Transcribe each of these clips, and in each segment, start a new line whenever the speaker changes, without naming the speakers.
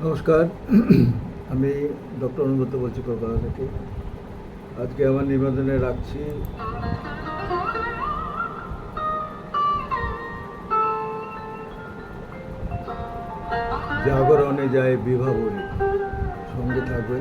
নমস্কার। আমি ডক্টর অনুব্রত বলছি কলকাতা থেকে। আজকে আমার নিবেদনে রাখছি জাগরণে যায় বিভাবরী। সঙ্গে থাকবে।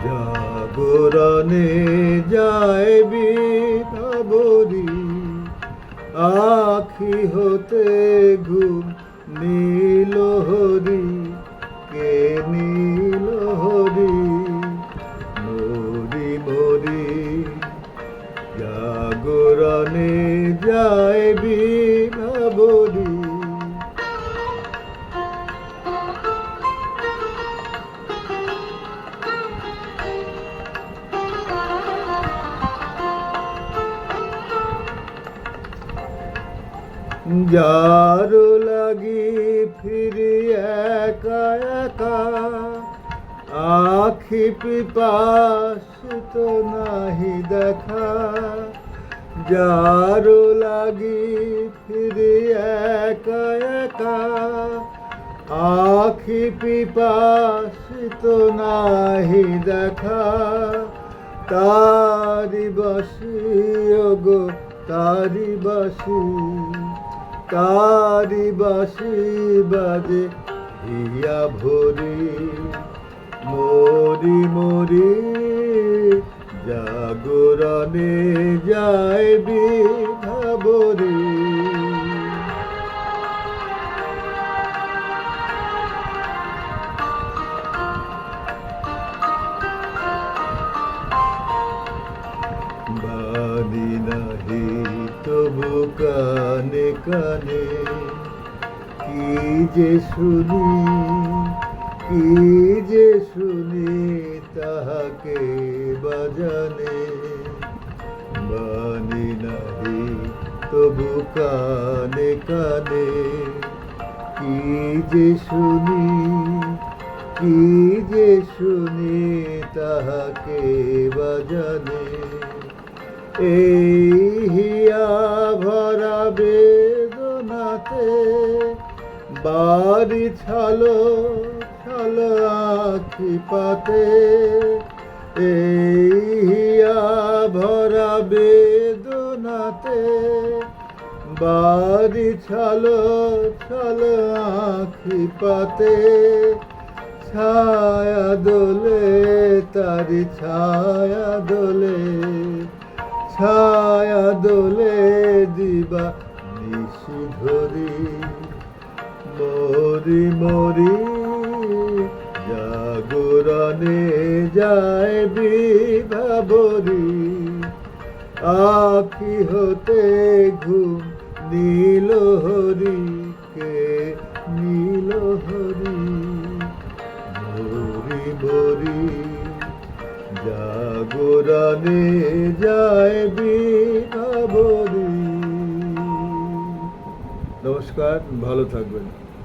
জাগরণে যায় বিভাবরী, আখি হতে ঘুম নীল হরি। কে নীল হরি? মরি মরি। জাগরণে যায় বিভাবরী। যার লাগি ফিরি একা একা, আখি পিপাসিত নাহি দেখা। যার লাগি ফিরি একা একা, আখি পিপাসিত নাহি দেখা। তারি বাসি ওগো তারি বাসি, তারি বাসি বাজে হিয়া ভরি। মরি মরি। জাগরণে যায় বিভাবরী। বাণী নাহি তবু কানে কানে, কি যে শুনি কি যে শুনি তাহাকে বাজানে। বাণী নাহি তবু কানে কানে, কি যে শুনি কি যে শুনি তাহাকে বাজানে। এই হিয়া ভরা বেদনাতে, বাড়ি ছালো ছালো আখি পাতে। এই হিয়া ভরা বেদনাতে, বাড়ি ছালো ছালো আখি পাতে। ছায়া দোলে তারি ছায়া দোলে, ছায়া দোলে দিবা নিশি ধরি। মরি মরি। জাগরণে যায় বিভাবরী, আখি হতে ঘুম নীল হরি। কে নীল হরি? মরি মরি। জাগরণে যায় বিভাবরী। নমস্কার, ভালো থাকবেন।